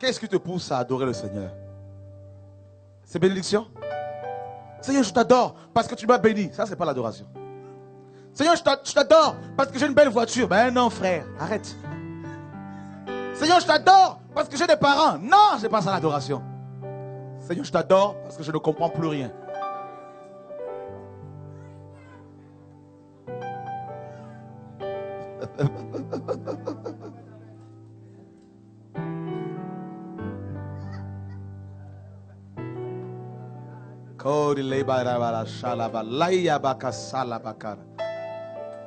Qu'est-ce qui te pousse à adorer le Seigneur? C'est bénédiction? Seigneur, je t'adore parce que tu m'as béni. Ça, c'est pas l'adoration. Seigneur, je t'adore parce que j'ai une belle voiture. Ben non, frère, arrête. Seigneur, je t'adore parce que j'ai des parents. Non, c'est pas ça l'adoration. Seigneur, je t'adore parce que je ne comprends plus rien.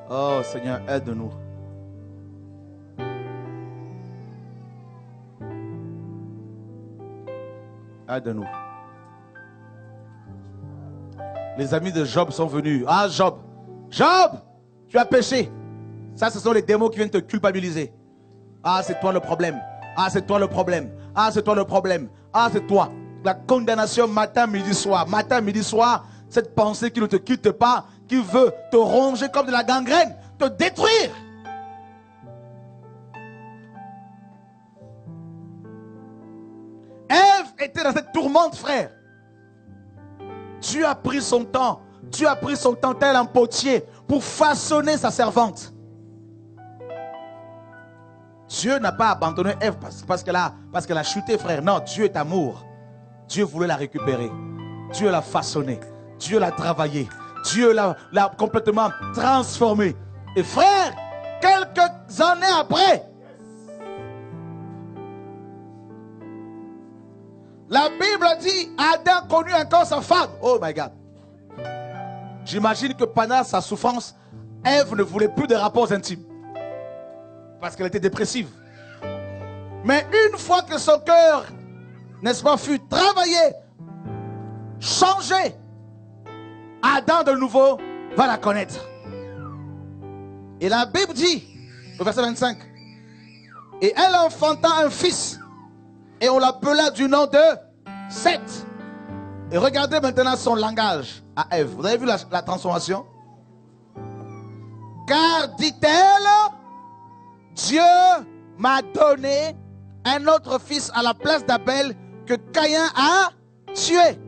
Oh Seigneur, aide-nous. Aide-nous. Les amis de Job sont venus. Ah Job, Job, tu as péché. Ça, ce sont les démons qui viennent te culpabiliser. Ah, c'est toi le problème. Ah, c'est toi le problème. Ah, c'est toi le problème. Ah, c'est toi. La condamnation matin, midi, soir. Matin, midi, soir. Cette pensée qui ne te quitte pas, qui veut te ronger comme de la gangrène, te détruire. Ève était dans cette tourmente, frère. Dieu a pris son temps. Dieu a pris son temps tel un potier pour façonner sa servante. Dieu n'a pas abandonné Ève parce qu'elle a chuté, frère. Non, Dieu est amour. Dieu voulait la récupérer. Dieu l'a façonnée. Dieu l'a travaillée. Dieu l'a complètement transformée. Et frère, quelques années après, la Bible dit, Adam connut encore sa femme. Oh my God. J'imagine que pendant sa souffrance, Ève ne voulait plus de rapports intimes. Parce qu'elle était dépressive. Mais une fois que son cœur, n'est-ce pas, fut travaillé, changé, Adam de nouveau va la connaître. Et la Bible dit, au verset 25, et elle enfanta un fils, et on l'appela du nom de Seth. Et regardez maintenant son langage à Ève. Vous avez vu la transformation? Car, dit-elle, Dieu m'a donné un autre fils à la place d'Abel que Caïn a tué.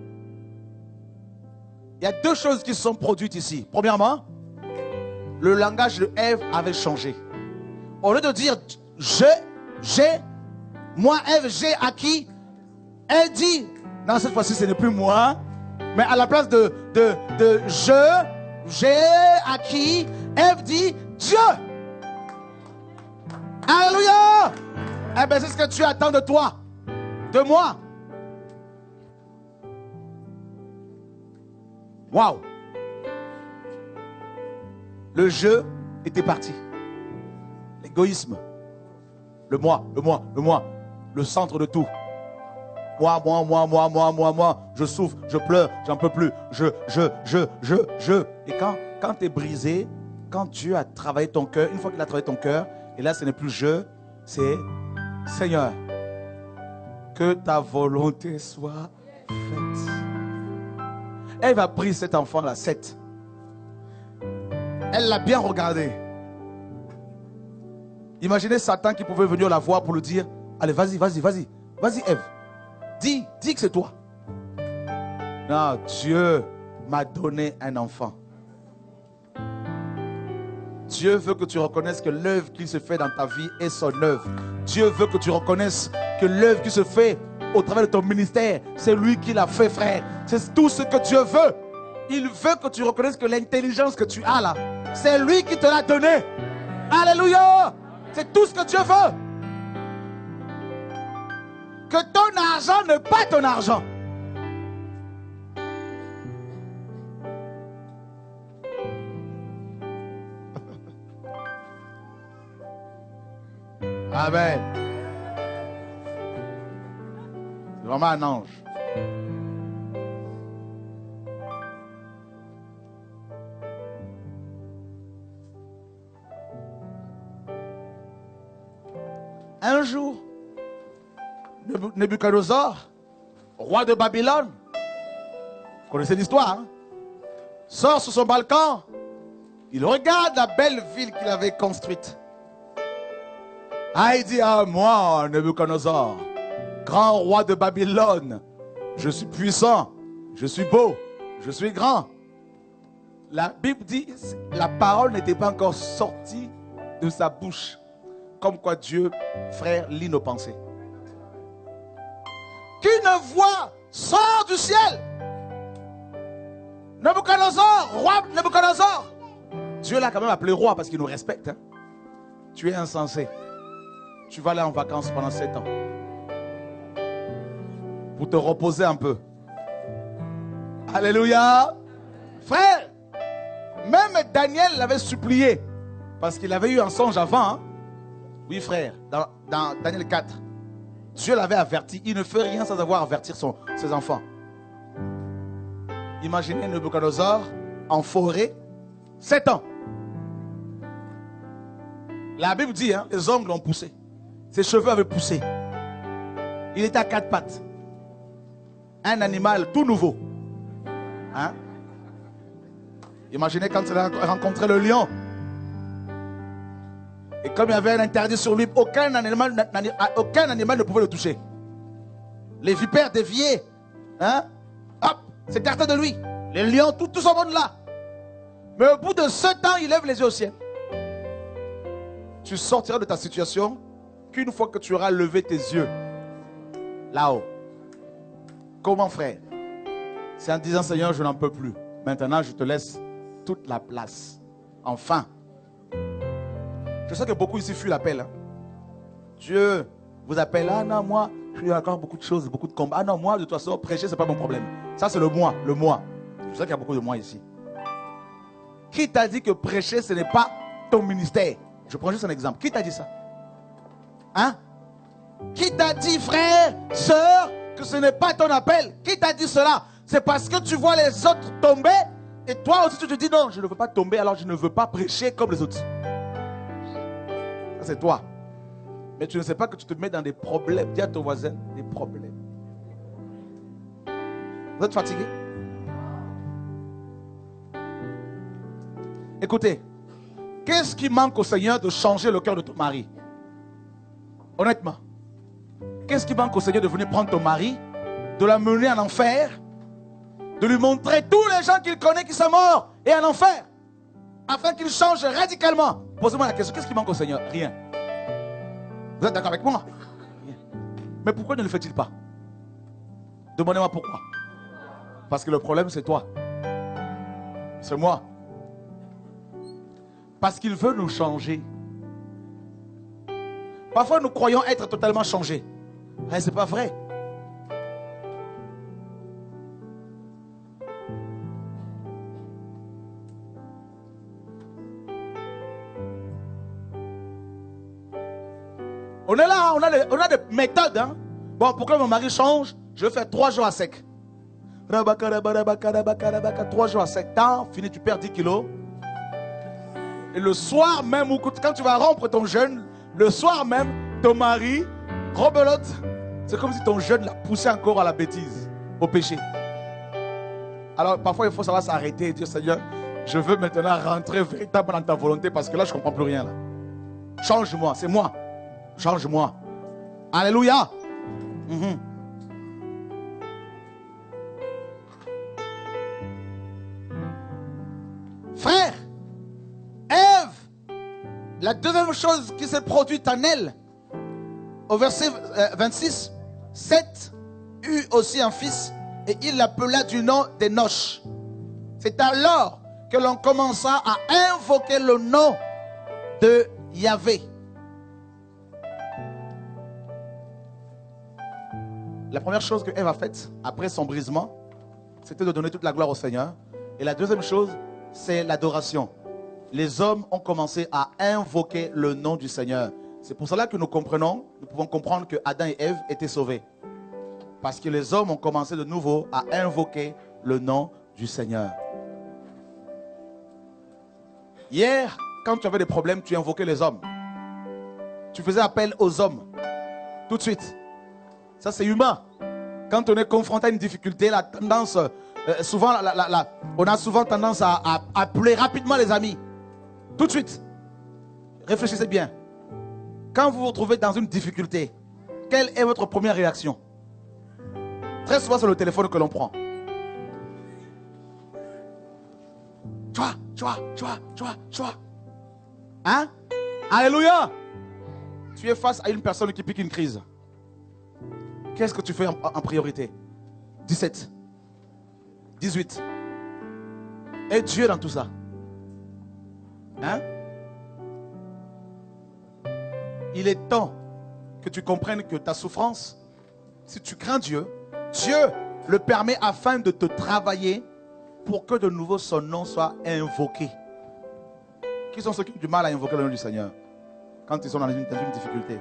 Il y a deux choses qui sont produites ici. Premièrement, le langage de Ève avait changé. Au lieu de dire moi Ève, j'ai acquis, elle dit, non, cette fois-ci ce n'est plus moi, mais à la place de j'ai acquis, Ève dit Dieu. Alléluia. Eh bien, c'est ce que tu attends de toi, de moi. Waouh. Le jeu était parti. L'égoïsme. Le moi, le centre de tout. Moi. Je souffre, je pleure, j'en peux plus. Et quand tu es brisé, quand Dieu a travaillé ton cœur, une fois qu'il a travaillé ton cœur, et là ce n'est plus je, c'est Seigneur, que ta volonté soit faite. Elle va pris cet enfant-là, Seth. Elle l'a bien regardé. Imaginez Satan qui pouvait venir la voir pour lui dire, allez, vas-y, Ève. Dis que c'est toi. Non, Dieu m'a donné un enfant. Dieu veut que tu reconnaisses que l'œuvre qui se fait dans ta vie est son œuvre. Dieu veut que tu reconnaisses que l'œuvre qui se fait au travers de ton ministère, c'est lui qui l'a fait, frère. C'est tout ce que Dieu veut. Il veut que tu reconnaisses que l'intelligence que tu as là, c'est lui qui te l'a donné. Alléluia. C'est tout ce que Dieu veut. Que ton argent n'est pas ton argent. Amen. C'est vraiment un ange. Un jour, Nebuchadnezzar, roi de Babylone, vous connaissez l'histoire, hein? Sort sur son balcon, il regarde la belle ville qu'il avait construite. Ah, il dit, ah, moi, Nebuchadnezzar, grand roi de Babylone. Je suis puissant, je suis beau, je suis grand. La Bible dit, la parole n'était pas encore sortie de sa bouche. Comme quoi Dieu, frère, lit nos pensées. Qu'une voix sort du ciel. Nabuchodonosor, roi Nabuchodonosor. Dieu l'a quand même appelé roi parce qu'il nous respecte. Hein. Tu es insensé. Tu vas aller en vacances pendant 7 ans. Pour te reposer un peu. Alléluia. Frère, même Daniel l'avait supplié. Parce qu'il avait eu un songe avant. Hein. Oui frère, dans Daniel 4. Dieu l'avait averti. Il ne fait rien sans avoir averti ses enfants. Imaginez Nabuchodonosor en forêt. 7 ans. La Bible dit, hein, les ongles l'ont poussé. Ses cheveux avaient poussé. Il était à 4 pattes. Un animal tout nouveau. Hein? Imaginez quand il a rencontré le lion. Et comme il y avait un interdit sur lui, aucun animal ne pouvait le toucher. Les vipères déviées, hein? Hop, s'écartaient de lui. Les lions, tout son monde là. Mais au bout de 7 ans, il lève les yeux au ciel. Tu sortiras de ta situation qu'une fois que tu auras levé tes yeux là-haut. Comment frère? C'est en disant Seigneur, je n'en peux plus. Maintenant, je te laisse toute la place. Enfin. Je sais que beaucoup ici fuient l'appel. Hein. Dieu vous appelle. Ah non, moi, je suis encore beaucoup de choses, beaucoup de combats. Ah non, moi, de toute façon, prêcher, ce n'est pas mon problème. Ça, c'est le moi, le moi. Je sais qu'il y a beaucoup de moi ici. Qui t'a dit que prêcher, ce n'est pas ton ministère? Je prends juste un exemple. Qui t'a dit ça? Hein? Qui t'a dit, frère, sœur, que ce n'est pas ton appel? Qui t'a dit cela? C'est parce que tu vois les autres tomber et toi aussi tu te dis non, je ne veux pas tomber, alors je ne veux pas prêcher comme les autres. Ça c'est toi. Mais tu ne sais pas que tu te mets dans des problèmes. Dis à ton voisin, des problèmes. Vous êtes fatigué? Écoutez, qu'est-ce qui manque au Seigneur de changer le cœur de ton mari? Honnêtement. Qu'est-ce qui manque au Seigneur de venir prendre ton mari, de l'amener en enfer, de lui montrer tous les gens qu'il connaît qui sont morts et en enfer, afin qu'il change radicalement? Posez-moi la question, qu'est-ce qui manque au Seigneur? Rien. Vous êtes d'accord avec moi? Rien. Mais pourquoi ne le fait-il pas? Demandez-moi pourquoi. Parce que le problème c'est toi. C'est moi. Parce qu'il veut nous changer. Parfois nous croyons être totalement changés. Mais ce n'est pas vrai. On est là, on a des méthodes. Hein? Bon, pour que mon mari change, je vais faire 3 jours à sec. 3 jours à sec. Tant, fini, tu perds 10 kilos. Et le soir même, quand tu vas rompre ton jeûne, le soir même, ton mari rebelote. C'est comme si ton jeûne l'a poussé encore à la bêtise, au péché. Alors parfois il faut savoir s'arrêter et dire Seigneur, je veux maintenant rentrer véritablement dans ta volonté parce que là je ne comprends plus rien. Là. Change-moi, c'est moi. Change-moi. Alléluia. Frère, Ève, la deuxième chose qui s'est produite en elle, au verset 26, Seth eut aussi un fils et il l'appela du nom d'Enoch. C'est alors que l'on commença à invoquer le nom de Yahvé. La première chose que Ève a faite après son brisement, c'était de donner toute la gloire au Seigneur. Et la deuxième chose, c'est l'adoration. Les hommes ont commencé à invoquer le nom du Seigneur. C'est pour cela que nous pouvons comprendre que Adam et Ève étaient sauvés. Parce que les hommes ont commencé de nouveau à invoquer le nom du Seigneur. Hier, quand tu avais des problèmes, tu invoquais les hommes. Tu faisais appel aux hommes. Tout de suite. Ça, c'est humain. Quand on est confronté à une difficulté, la tendance, on a souvent tendance à appeler rapidement les amis. Tout de suite. Réfléchissez bien. Quand vous vous retrouvez dans une difficulté, quelle est votre première réaction? Très souvent, c'est le téléphone que l'on prend. Tu vois. Hein? Alléluia. Tu es face à une personne qui pique une crise. Qu'est-ce que tu fais en priorité? 17. 18. Et Dieu dans tout ça. Hein? Il est temps que tu comprennes que ta souffrance, si tu crains Dieu, Dieu le permet afin de te travailler pour que de nouveau son nom soit invoqué. Qui sont ceux qui ont du mal à invoquer le nom du Seigneur quand ils sont dans une difficulté,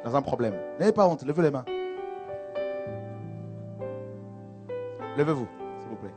dans un problème? N'ayez pas honte, levez les mains. Levez-vous, s'il vous plaît.